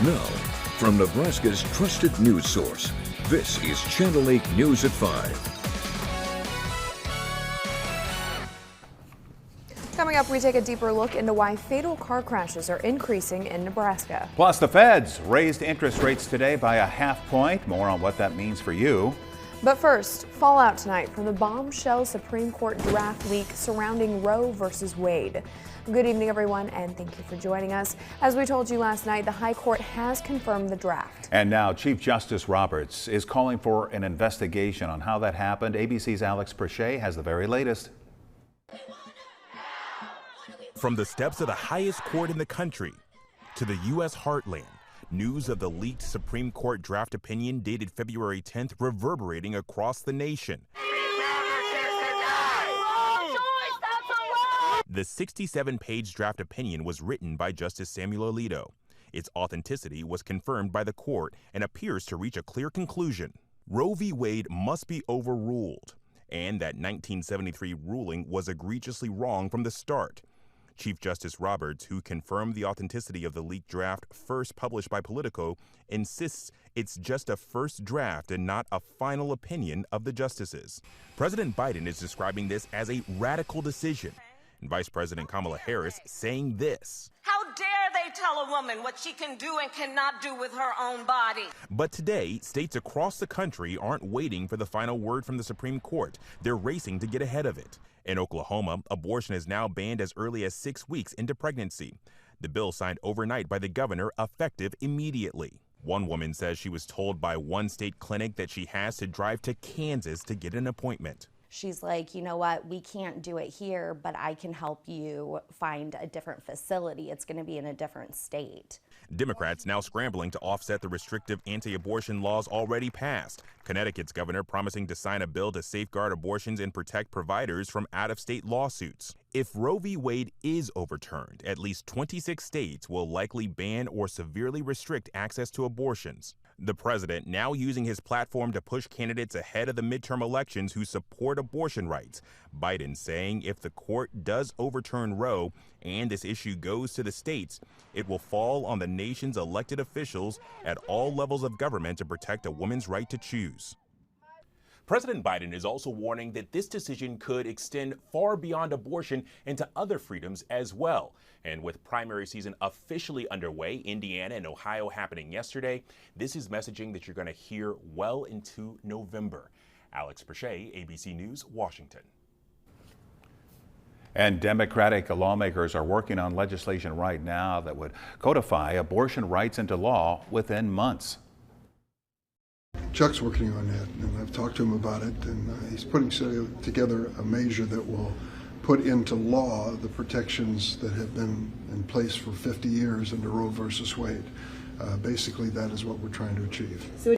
Now, from Nebraska's trusted news source, this is Channel 8 News at 5. Coming up, we take a deeper look into why fatal car crashes are increasing in Nebraska. Plus, the feds raised interest rates today by a half point. More on what that means for you. But first, fallout tonight from the Bombshell Supreme Court draft leak surrounding Roe versus Wade. Good evening, everyone, and thank you for joining us. As we told you last night, the High Court has confirmed the draft. And now Chief Justice Roberts is calling for an investigation on how that happened. ABC's Alex Perche has the very latest. From the steps of the highest court in the country to the U.S. heartland, news of the leaked Supreme Court draft opinion dated February 10th reverberating across the nation. The 67-page draft opinion was written by Justice Samuel Alito. Its authenticity was confirmed by the court and appears to reach a clear conclusion. Roe v. Wade must be overruled, and that 1973 ruling was egregiously wrong from the start. Chief Justice Roberts, who confirmed the authenticity of the leaked draft first published by Politico, insists it's just a first draft and not a final opinion of the justices. President Biden is describing this as a radical decision, and Vice President Kamala Harris saying this. How dare they tell a woman what she can do and cannot do with her own body? But today, states across the country aren't waiting for the final word from the Supreme Court. They're racing to get ahead of it. In Oklahoma, abortion is now banned as early as 6 weeks into pregnancy. The bill signed overnight by the governor, effective immediately. One woman says she was told by one state clinic that she has to drive to Kansas to get an appointment. She's like, you know what, we can't do it here, but I can help you find a different facility. It's going to be in a different state. Democrats now scrambling to offset the restrictive anti-abortion laws already passed. Connecticut's governor promising to sign a bill to safeguard abortions and protect providers from out-of-state lawsuits. If Roe v. Wade is overturned, at least 26 states will likely ban or severely restrict access to abortions. The president now using his platform to push candidates ahead of the midterm elections who support abortion rights. Biden saying if the court does overturn Roe and this issue goes to the states, it will fall on the nation's elected officials at all levels of government to protect a woman's right to choose. President Biden is also warning that this decision could extend far beyond abortion into other freedoms as well. And with primary season officially underway, Indiana and Ohio happening yesterday, this is messaging that you're going to hear well into November. Alex Perche, ABC News, Washington. And Democratic lawmakers are working on legislation right now that would codify abortion rights into law within months. Chuck's working on that, and I've talked to him about it, and he's putting together a measure that will put into law the protections that have been in place for 50 years under Roe versus Wade. Basically, that is what we're trying to achieve.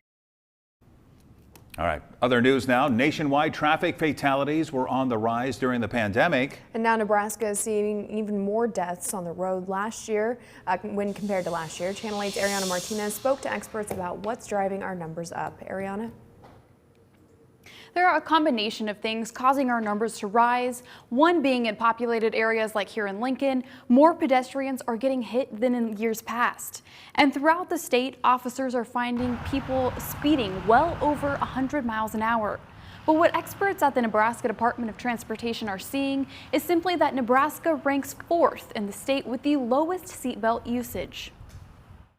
All right, other news now. Nationwide traffic fatalities were on the rise during the pandemic. And now Nebraska is seeing even more deaths on the road last year when compared to last year. Channel 8's Ariana Martinez spoke to experts about what's driving our numbers up. Ariana? There are a combination of things causing our numbers to rise. One being in populated areas like here in Lincoln, more pedestrians are getting hit than in years past. And throughout the state, officers are finding people speeding well over 100 miles an hour. But what experts at the Nebraska Department of Transportation are seeing is simply that Nebraska ranks 4th in the state with the lowest seatbelt usage.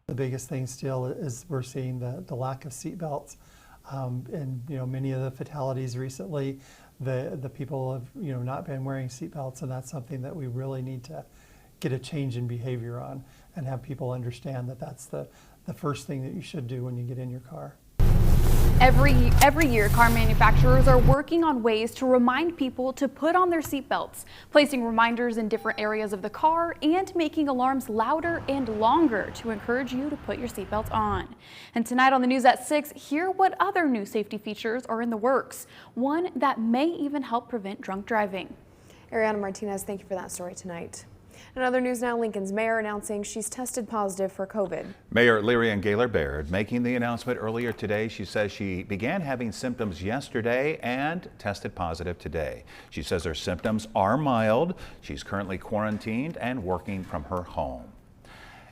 The biggest thing still is we're seeing the lack of seatbelts. And many of the fatalities recently, the people have not been wearing seatbelts, and that's something that we really need to get a change in behavior on and have people understand that that's the first thing that you should do when you get in your car. Every year, car manufacturers are working on ways to remind people to put on their seatbelts, placing reminders in different areas of the car and making alarms louder and longer to encourage you to put your seatbelts on. And tonight on the news at 6, hear what other new safety features are in the works, one that may even help prevent drunk driving. Ariana Martinez, thank you for that story tonight. In other news now, Lincoln's mayor announcing she's tested positive for COVID. Mayor Lyrian Gaylor-Baird making the announcement earlier today. She says she began having symptoms yesterday and tested positive today. She says her symptoms are mild. She's currently quarantined and working from her home.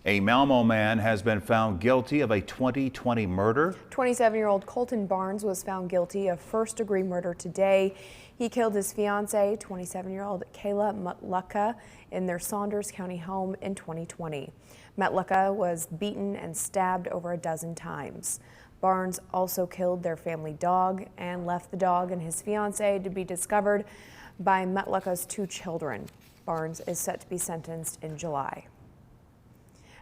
A Malmo man has been found guilty of a 2020 murder. 27-year-old Colton Barnes was found guilty of first-degree murder today. He killed his fiancée, 27-year-old Kayla Metlucka, in their Saunders County home in 2020. Metlucka was beaten and stabbed over a dozen times. Barnes also killed their family dog and left the dog and his fiancée to be discovered by Metlucka's 2 children. Barnes is set to be sentenced in July.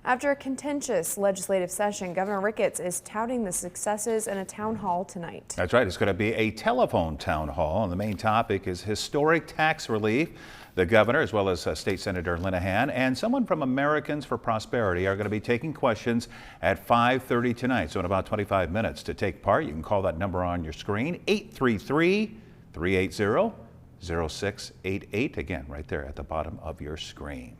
After a contentious legislative session, Governor Ricketts is touting the successes in a town hall tonight. That's right. It's going to be a telephone town hall, and the main topic is historic tax relief. The governor, as well as State Senator Linehan, and someone from Americans for Prosperity are going to be taking questions at 5:30 tonight. So in about 25 minutes. To take part, you can call that number on your screen, 833-380-0688. Again, right there at the bottom of your screen.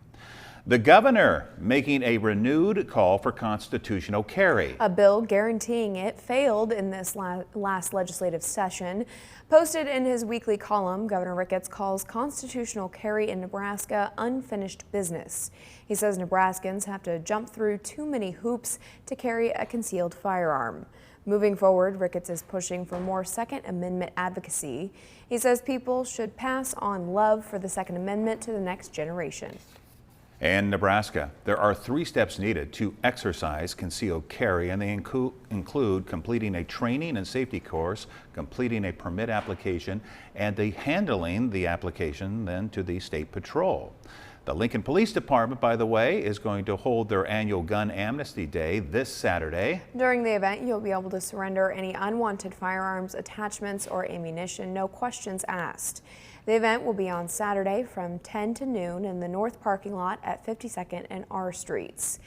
The governor making a renewed call for constitutional carry. A bill guaranteeing it failed in this last legislative session. Posted in his weekly column, Governor Ricketts calls constitutional carry in Nebraska unfinished business. He says Nebraskans have to jump through too many hoops to carry a concealed firearm. Moving forward, Ricketts is pushing for more Second Amendment advocacy. He says people should pass on love for the Second Amendment to the next generation. In Nebraska, there are 3 steps needed to exercise concealed carry, and they include completing a training and safety course, completing a permit application, and handling the application then to the State Patrol. The Lincoln Police Department, by the way, is going to hold their annual Gun Amnesty Day this Saturday. During the event, you'll be able to surrender any unwanted firearms, attachments, or ammunition, no questions asked. The event will be on Saturday from 10 to noon in the north parking lot at 52nd and R Streets.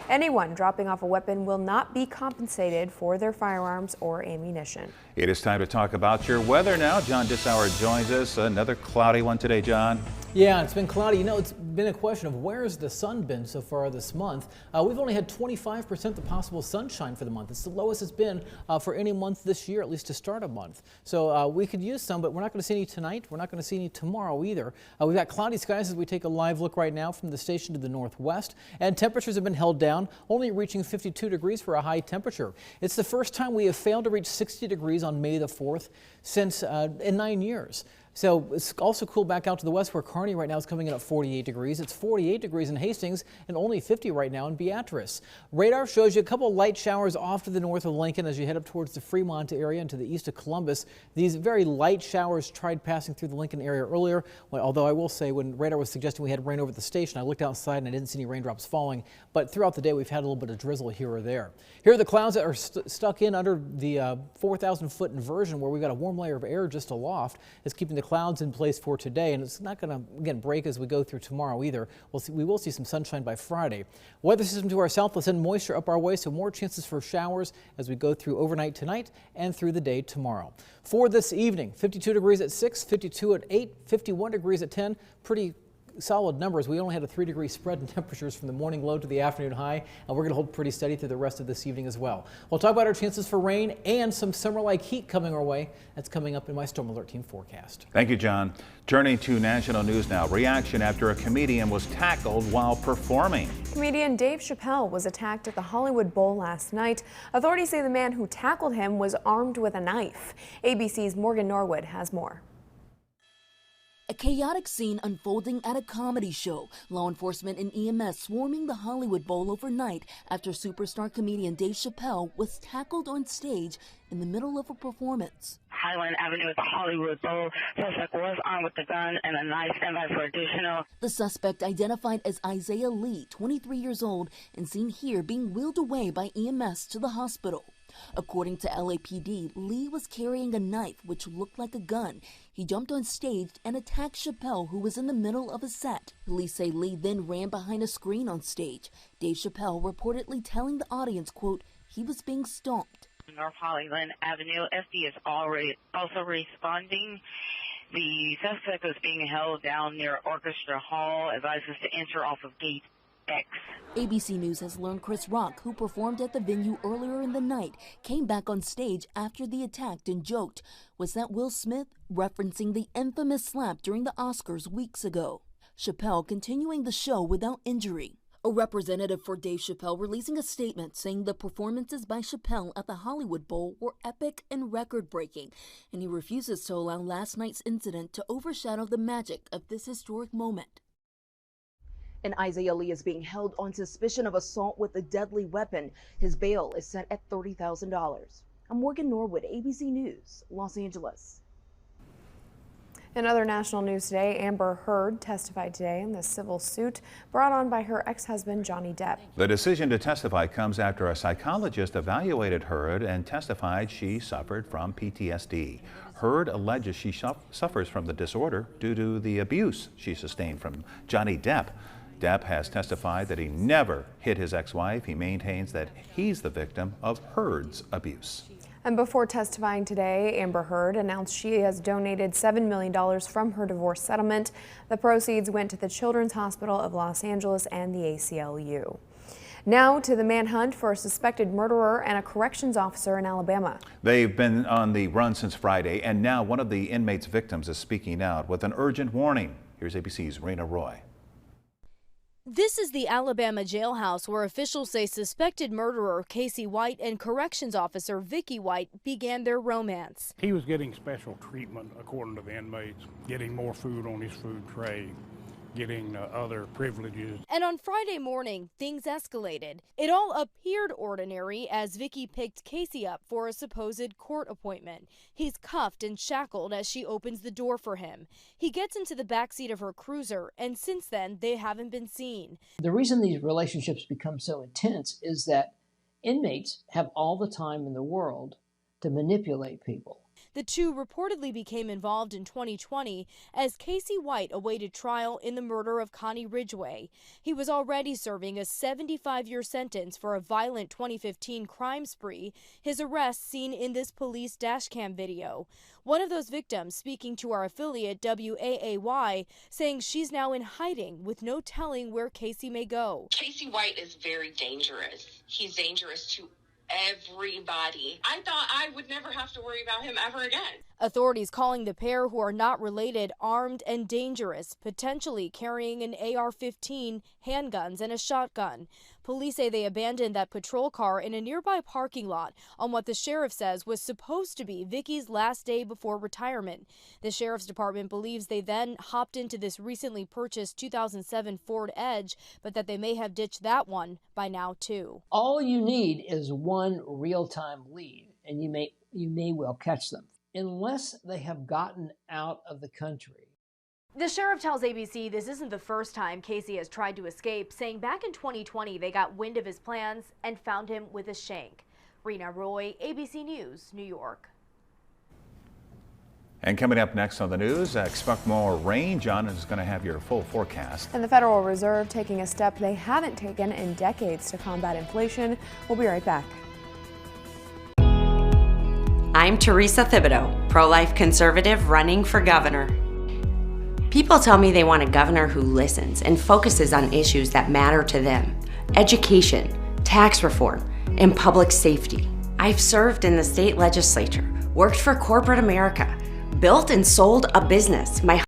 Anyone dropping off a weapon will not be compensated for their firearms or ammunition. It is time to talk about your weather now. John Dissauer joins us. Another cloudy one today, John. Yeah, it's been cloudy. You know, it's been a question of where's the sun been so far this month. We've only had 25% the possible sunshine for the month. It's the lowest it's been for any month this year, at least to start a month. So we could use some, but we're not going to see any tonight. We're not going to see any tomorrow either. We've got cloudy skies as we take a live look right now from the station to the northwest, and temperatures have been held down, only reaching 52 degrees for a high temperature. It's the first time we have failed to reach 60 degrees on May the 4th since in 9 years. So it's also cool back out to the west where Kearney right now is coming in at 48 degrees. It's 48 degrees in Hastings and only 50 right now in Beatrice. Radar shows you a couple of light showers off to the north of Lincoln as you head up towards the Fremont area and to the east of Columbus. These very light showers tried passing through the Lincoln area earlier. Although I will say when radar was suggesting we had rain over the station, I looked outside and I didn't see any raindrops falling. But throughout the day we've had a little bit of drizzle here or there. Here are the clouds that are stuck in under the 4,000-foot inversion where we've got a warm layer of air just aloft. It's keeping the clouds in place for today, and it's not going to, again, break as we go through tomorrow either. We will see some sunshine by Friday. Weather system to our south will send moisture up our way, so more chances for showers as we go through overnight tonight and through the day tomorrow. For this evening, 52 degrees at 6, 52 at 8, 51 degrees at 10. Pretty solid numbers. We only had a 3-degree spread in temperatures from the morning low to the afternoon high, and we're going to hold pretty steady through the rest of this evening as well. We'll talk about our chances for rain and some summer-like heat coming our way. That's coming up in my Storm Alert Team forecast. Thank you, John. Turning to national news now. Reaction after a comedian was tackled while performing. Comedian Dave Chappelle was attacked at the Hollywood Bowl last night. Authorities say the man who tackled him was armed with a knife. ABC's Morgan Norwood has more. A chaotic scene unfolding at a comedy show. Law enforcement and EMS swarming the Hollywood Bowl overnight after superstar comedian Dave Chappelle was tackled on stage in the middle of a performance. Highland Avenue at the Hollywood Bowl. Suspect was armed with a gun and a knife. Standby for additional. The suspect, identified as Isaiah Lee, 23 years old, and seen here being wheeled away by EMS to the hospital. According to LAPD, Lee was carrying a knife which looked like a gun. He jumped on stage and attacked Chappelle, who was in the middle of a set. Police say Lee then ran behind a screen on stage. Dave Chappelle reportedly telling the audience, quote, he was being stomped. North Highland Avenue, FD is also responding. The suspect was being held down near Orchestra Hall, advises to enter off of gate X. ABC News has learned Chris Rock, who performed at the venue earlier in the night, came back on stage after the attack and joked, was that Will Smith, referencing the infamous slap during the Oscars weeks ago. Chappelle continuing the show without injury. A representative for Dave Chappelle releasing a statement saying the performances by Chappelle at the Hollywood Bowl were epic and record-breaking, and he refuses to allow last night's incident to overshadow the magic of this historic moment. And Isaiah Lee is being held on suspicion of assault with a deadly weapon. His bail is set at $30,000. I'm Morgan Norwood, ABC News, Los Angeles. In other national news today, Amber Heard testified today in the civil suit brought on by her ex-husband Johnny Depp. The decision to testify comes after a psychologist evaluated Heard and testified she suffered from PTSD. Heard alleges she suffers from the disorder due to the abuse she sustained from Johnny Depp. Depp has testified that he never hit his ex-wife. He maintains that he's the victim of Heard's abuse. And before testifying today, Amber Heard announced she has donated $7 million from her divorce settlement. The proceeds went to the Children's Hospital of Los Angeles and the ACLU. Now to the manhunt for a suspected murderer and a corrections officer in Alabama. They've been on the run since Friday, and now one of the inmates' victims is speaking out with an urgent warning. Here's ABC's Raina Roy. This is the Alabama jailhouse where officials say suspected murderer Casey White and corrections officer Vicky White began their romance. He was getting special treatment according to the inmates, getting more food on his food tray, getting other privileges. And on Friday morning, things escalated. It all appeared ordinary as Vicky picked Casey up for a supposed court appointment. He's cuffed and shackled as she opens the door for him. He gets into the backseat of her cruiser, and since then, they haven't been seen. The reason these relationships become so intense is that inmates have all the time in the world to manipulate people. The two reportedly became involved in 2020 as Casey White awaited trial in the murder of Connie Ridgway. He was already serving a 75-year sentence for a violent 2015 crime spree, his arrest seen in this police dashcam video. One of those victims speaking to our affiliate WAAY, saying she's now in hiding with no telling where Casey may go. Casey White is very dangerous. He's dangerous to everybody. I thought I would never have to worry about him ever again. Authorities calling the pair, who are not related, armed and dangerous, potentially carrying an AR-15, handguns, and a shotgun. Police say they abandoned that patrol car in a nearby parking lot on what the sheriff says was supposed to be Vicky's last day before retirement. The sheriff's department believes they then hopped into this recently purchased 2007 Ford Edge, but that they may have ditched that one by now too. All you need is one real-time lead, and you may well catch them, unless they have gotten out of the country. The sheriff tells ABC this isn't the first time Casey has tried to escape, saying back in 2020 they got wind of his plans and found him with a shank. Rena Roy, ABC News, New York. And coming up next on the news, expect more rain. John is going to have your full forecast. And the Federal Reserve taking a step they haven't taken in decades to combat inflation. We'll be right back. I'm Teresa Thibodeau, pro-life conservative running for governor. People tell me they want a governor who listens and focuses on issues that matter to them: education, tax reform, and public safety. I've served in the state legislature, worked for corporate America, built and sold a business. My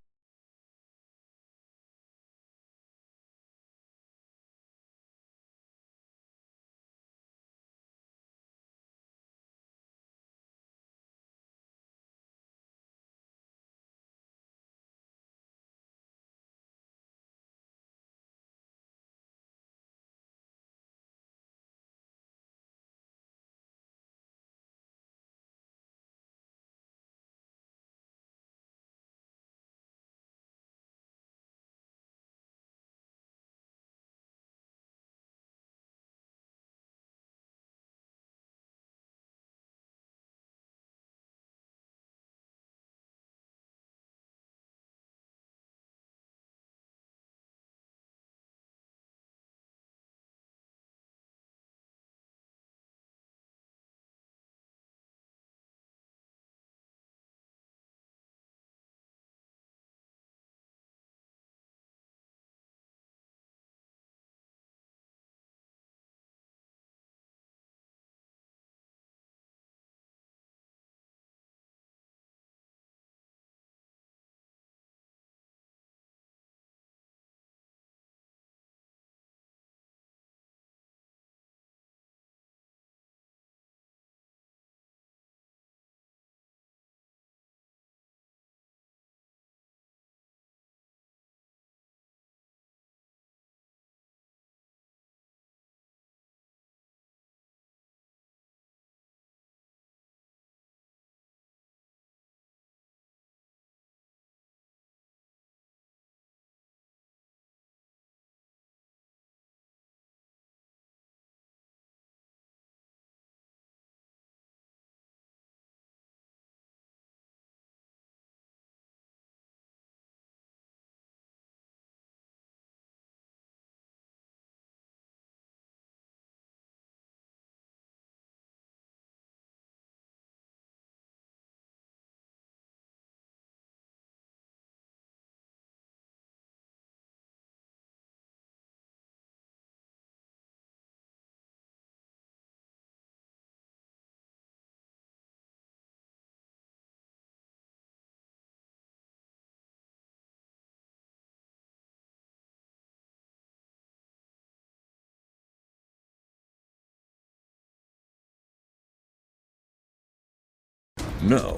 Now,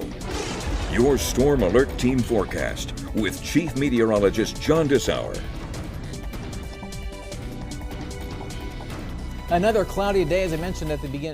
your Storm Alert Team forecast with Chief Meteorologist John Dessauer. Another cloudy day, as I mentioned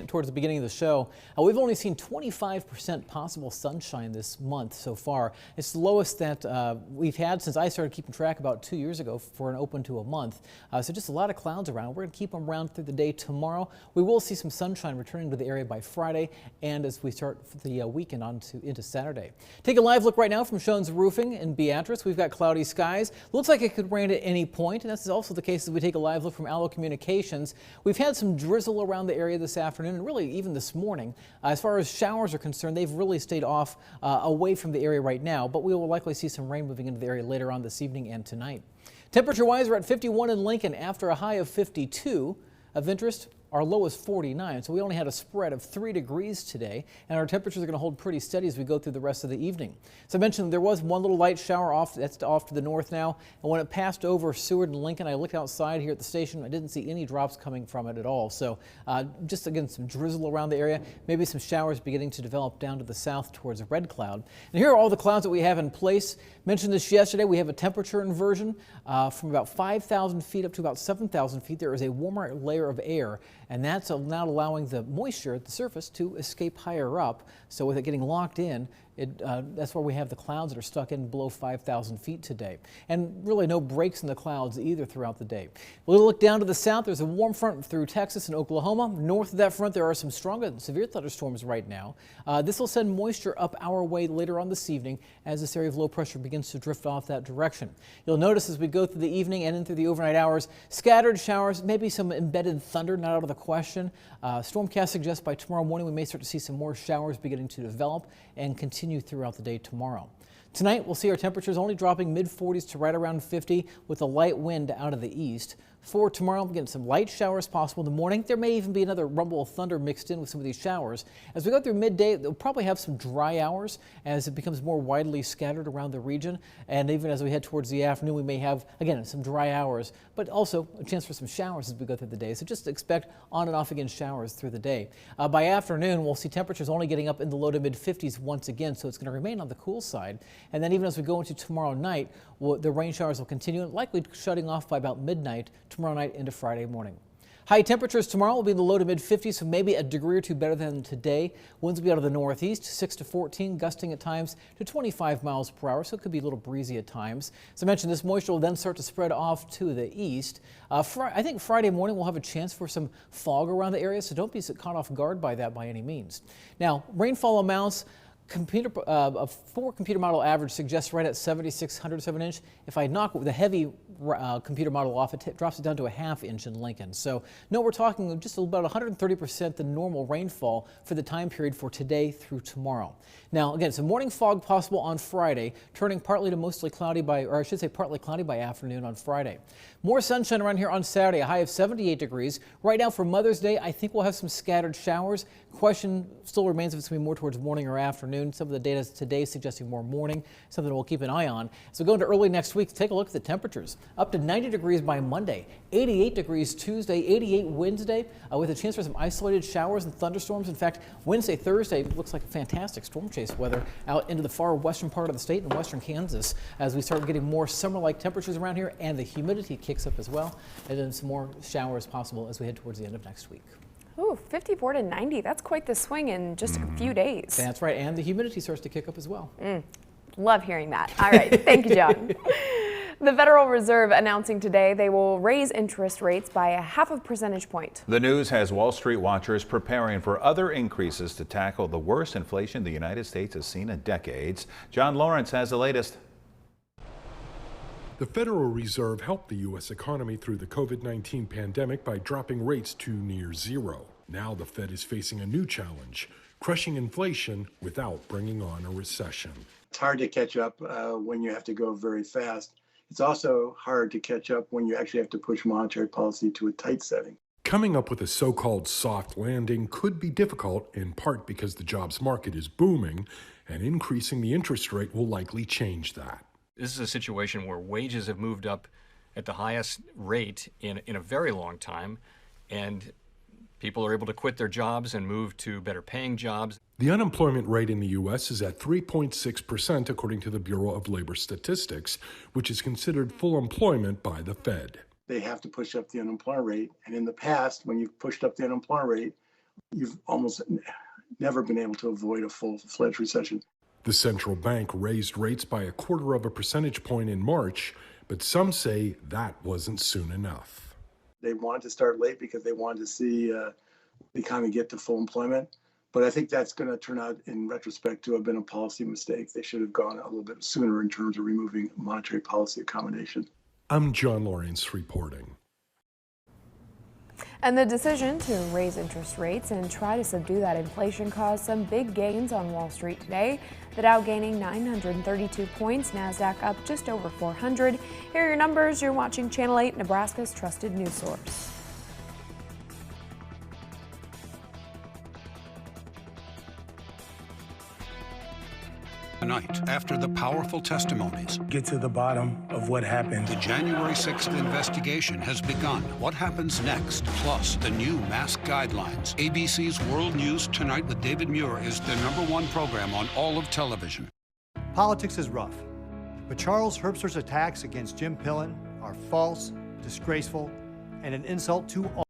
towards the beginning of the show. We've only seen 25% possible sunshine this month so far. It's the lowest that we've had since I started keeping track about 2 years ago for an open to a month. So just a lot of clouds around. We're going to keep them around through the day tomorrow. We will see some sunshine returning to the area by Friday and as we start the weekend into Saturday. Take a live look right now from Schoen's Roofing in Beatrice. We've got cloudy skies. Looks like it could rain at any point, and that's also the case as we take a live look from Allo Communications. We've had some drizzle around the area this afternoon and really even this morning. As far as showers are concerned, they've really stayed off away from the area right now, but we will likely see some rain moving into the area later on this evening and tonight. Temperature-wise, we're at 51 in Lincoln after a high of 52. Of interest, our low is 49, so we only had a spread of 3 degrees today, and our temperatures are going to hold pretty steady as we go through the rest of the evening. As I mentioned, there was one little light shower that's off to the north now, and when it passed over Seward and Lincoln, I looked outside here at the station. I didn't see any drops coming from it at all, so just again some drizzle around the area, maybe some showers beginning to develop down to the south towards Red Cloud. And here are all the clouds that we have in place. Mentioned this yesterday, we have a temperature inversion from about 5,000 feet up to about 7,000 feet. There is a warmer layer of air, and that's not allowing the moisture at the surface to escape higher up. So with it getting locked in, that's where we have the clouds that are stuck in below 5,000 feet today. And really no breaks in the clouds either throughout the day. We'll look down to the south. There's a warm front through Texas and Oklahoma. North of that front, there are some strong and severe thunderstorms right now. This will send moisture up our way later on this evening as this area of low pressure begins to drift off that direction. You'll notice as we go through the evening and into the overnight hours, scattered showers, maybe some embedded thunder, not out of the question. Stormcast suggests by tomorrow morning we may start to see some more showers beginning to develop and continue throughout the day tomorrow. Tonight, we'll see our temperatures only dropping mid-40s to right around 50 with a light wind out of the east. For tomorrow, again, some light showers possible in the morning. There may even be another rumble of thunder mixed in with some of these showers. As we go through midday, they'll probably have some dry hours as it becomes more widely scattered around the region. And even as we head towards the afternoon, we may have, again, some dry hours, but also a chance for some showers as we go through the day. So just expect on and off again showers through the day. By afternoon, we'll see temperatures only getting up in the low to mid-50s once again, so it's going to remain on the cool side. And then even as we go into tomorrow night, the rain showers will continue, likely shutting off by about midnight tomorrow night into Friday morning. High temperatures tomorrow will be in the low to mid-50s, so maybe a degree or two better than today. Winds will be out of the northeast, 6 to 14, gusting at times to 25 miles per hour, so it could be a little breezy at times. As I mentioned, this moisture will then start to spread off to the east. I think Friday morning we'll have a chance for some fog around the area, so don't be caught off guard by that by any means. Now, rainfall amounts. 4 computer model average suggests right at 7,600 of an inch. If I knock the heavy computer model off, it drops it down to a ½ inch in Lincoln. So no, we're talking just about 130% the normal rainfall for the time period for today through tomorrow. Now again, some morning fog possible on Friday, turning partly to mostly cloudy partly cloudy by afternoon on Friday. More sunshine around here on Saturday, a high of 78 degrees. Right now for Mother's Day, I think we'll have some scattered showers. Question still remains if it's going to be more towards morning or afternoon. Some of the data today suggesting more morning, something we'll keep an eye on. So going to early next week, take a look at the temperatures. Up to 90 degrees by Monday, 88 degrees Tuesday, 88 Wednesday, with a chance for some isolated showers and thunderstorms. In fact, Wednesday, Thursday looks like fantastic storm chase weather out into the far western part of the state and western Kansas as we start getting more summer-like temperatures around here and the humidity kicks up as well, and then some more showers possible as we head towards the end of next week. Ooh, 54 to 90. That's quite the swing in just a few days. That's right, and the humidity starts to kick up as well. Love hearing that. All right, thank you, John. The Federal Reserve announcing today they will raise interest rates by a ½ percentage point. The news has Wall Street watchers preparing for other increases to tackle the worst inflation the United States has seen in decades. John Lawrence has the latest. The Federal Reserve helped the U.S. economy through the COVID-19 pandemic by dropping rates to near zero. Now the Fed is facing a new challenge, crushing inflation without bringing on a recession. It's hard to catch up when you have to go very fast. It's also hard to catch up when you actually have to push monetary policy to a tight setting. Coming up with a so-called soft landing could be difficult, in part because the jobs market is booming, and increasing the interest rate will likely change that. This is a situation where wages have moved up at the highest rate in a very long time, and People are able to quit their jobs and move to better paying jobs. The unemployment rate in the U.S. is at 3.6%, according to the Bureau of Labor Statistics, which is considered full employment by the Fed. They have to push up the unemployment rate. And in the past, when you've pushed up the unemployment rate, you've almost never been able to avoid a full-fledged recession. The central bank raised rates by 0.25 percentage point in March, but some say that wasn't soon enough. They wanted to start late because they wanted to see the economy get to full employment. But I think that's going to turn out, in retrospect, to have been a policy mistake. They should have gone a little bit sooner in terms of removing monetary policy accommodation. I'm John Lawrence reporting. And the decision to raise interest rates and try to subdue that inflation caused some big gains on Wall Street today. The Dow gaining 932 points, NASDAQ up just over 400. Here are your numbers. You're watching Channel 8, Nebraska's trusted news source. Tonight, after the powerful testimonies, get to the bottom of what happened. The January 6th investigation has begun. What happens next? Plus, the new mask guidelines. ABC's World News Tonight with David Muir is the #1 program on all of television. Politics is rough, but Charles Herbster's attacks against Jim Pillen are false, disgraceful, and an insult to all.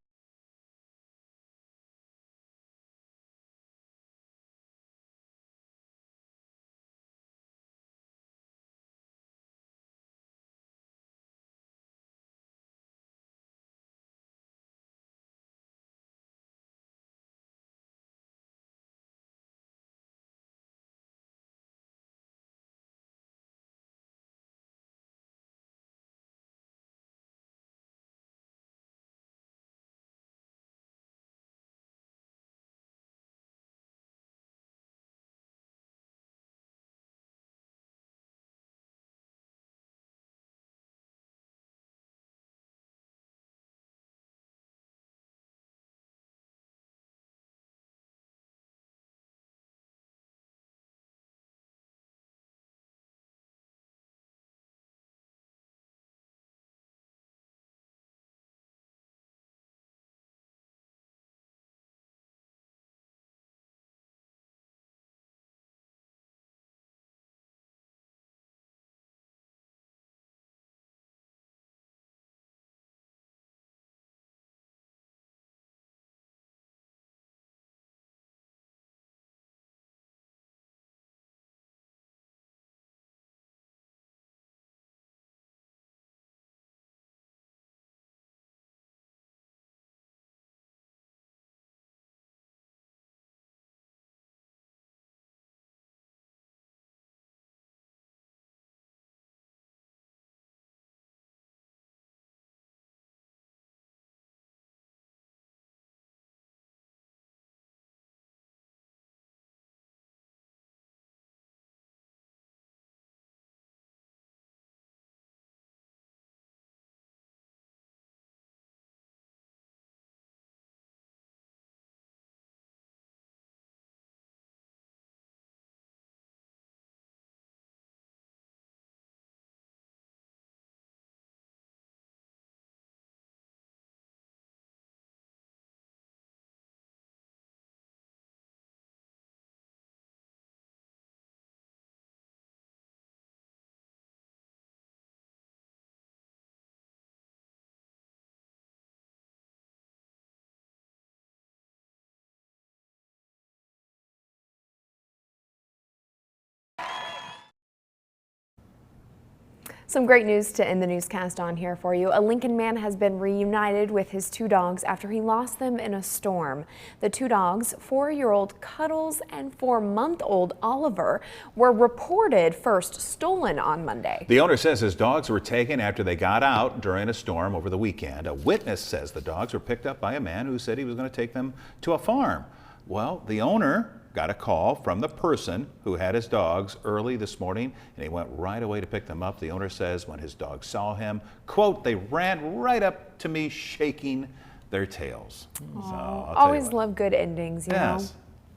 Some great news to end the newscast on here for you. A Lincoln man has been reunited with his 2 dogs after he lost them in a storm. The 2 dogs, 4-year-old Cuddles and 4-month-old Oliver, were reported first stolen on Monday. The owner says his dogs were taken after they got out during a storm over the weekend. A witness says the dogs were picked up by a man who said he was going to take them to a farm. Well, the owner got a call from the person who had his dogs early this morning, and he went right away to pick them up. The owner says when his dogs saw him, quote, they ran right up to me shaking their tails. So always love good endings, you know?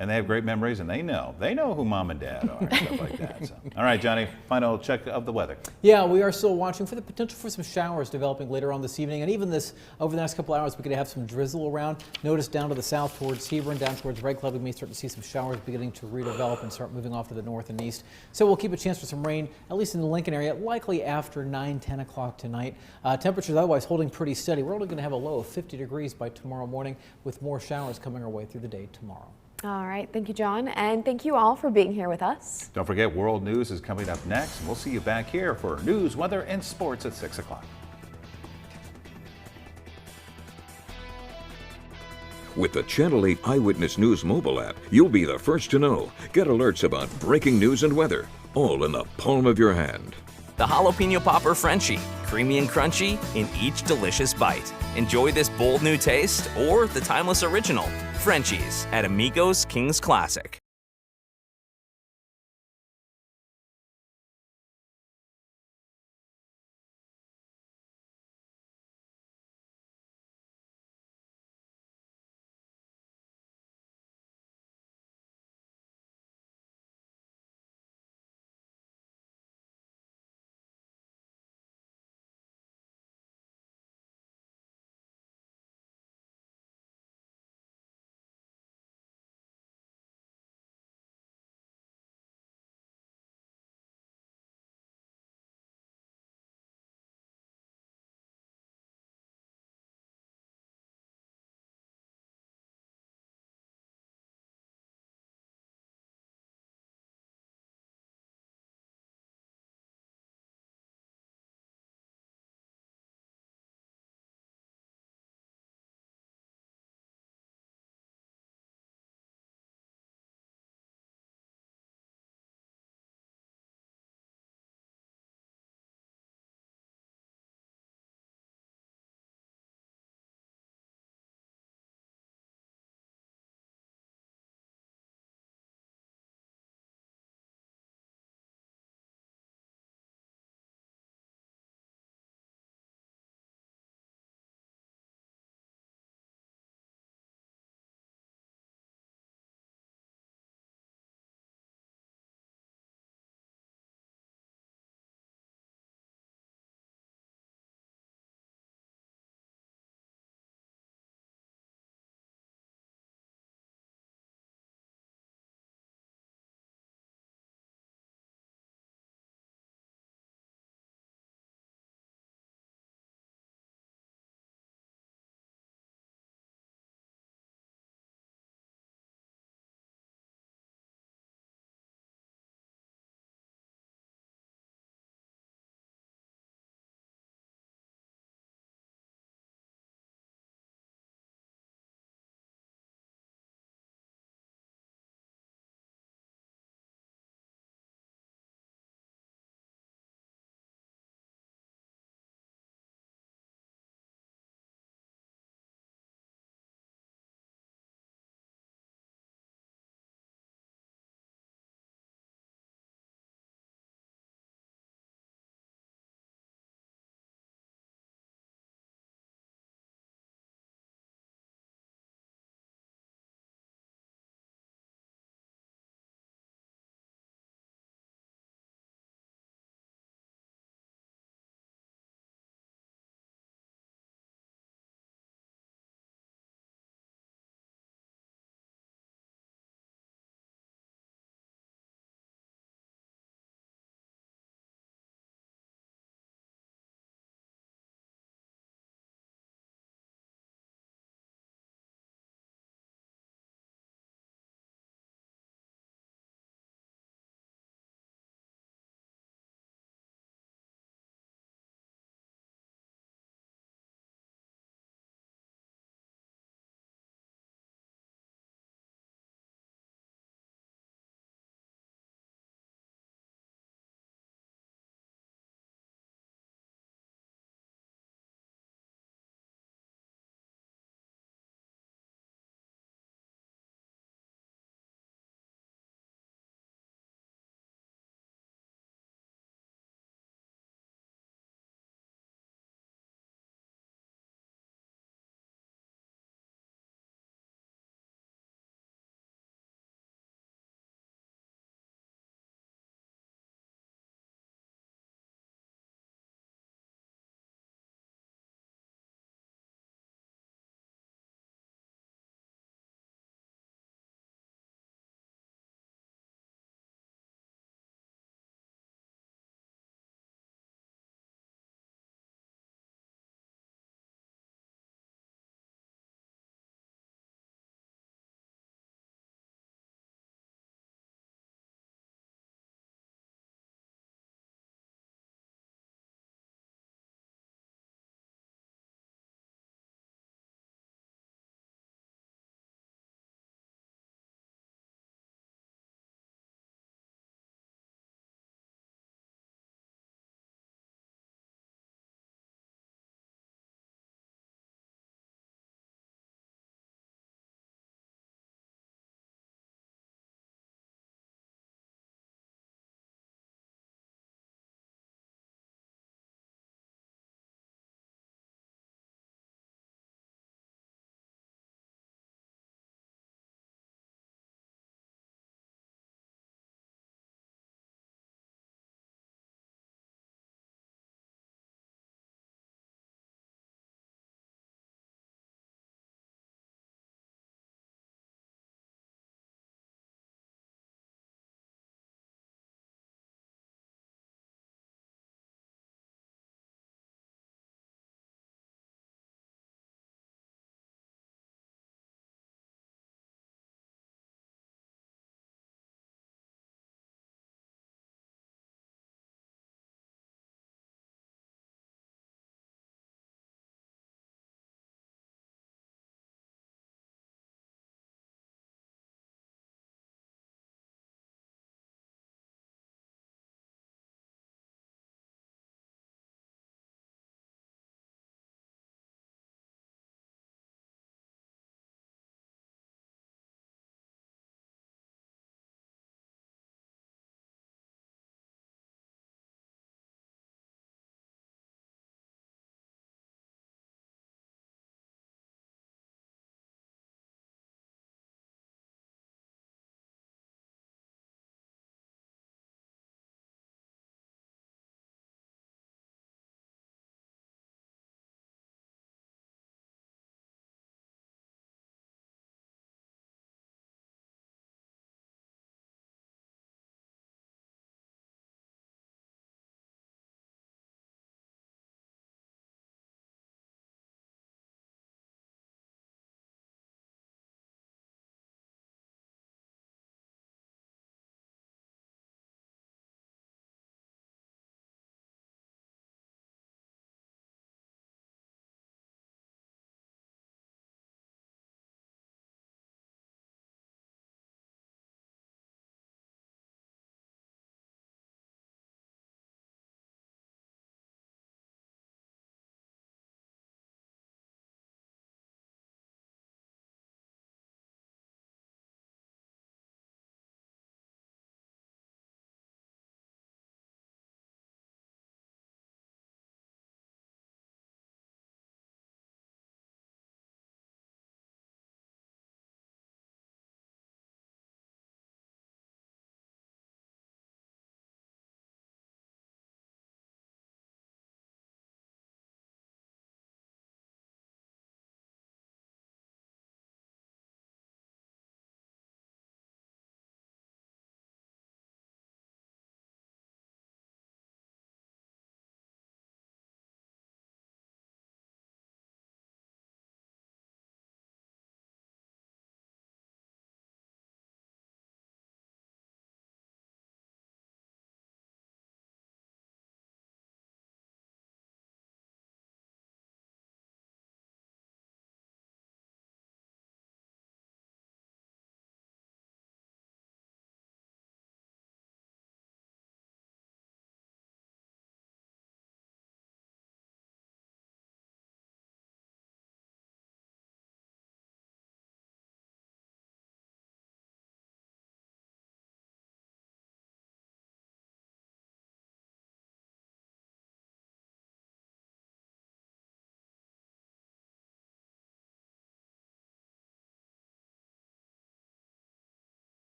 And they have great memories, and they know who mom and dad are, and stuff like that. So. All right, Johnny, final check of the weather. Yeah, we are still watching for the potential for some showers developing later on this evening, and even over the next couple hours, we're going to have some drizzle around. Notice down to the south towards Hebron, down towards Red Club, we may start to see some showers beginning to redevelop and start moving off to the north and east. So we'll keep a chance for some rain, at least in the Lincoln area, likely after 9-10 o'clock tonight. Temperatures otherwise holding pretty steady. We're only going to have a low of 50 degrees by tomorrow morning, with more showers coming our way through the day tomorrow. All right. Thank you, John. And thank you all for being here with us. Don't forget, World News is coming up next. And we'll see you back here for news, weather, and sports at 6 o'clock. With the Channel 8 Eyewitness News mobile app, you'll be the first to know. Get alerts about breaking news and weather, all in the palm of your hand. The Jalapeno Popper Frenchie, creamy and crunchy in each delicious bite. Enjoy this bold new taste or the timeless original, Frenchies at Amigos King's Classic.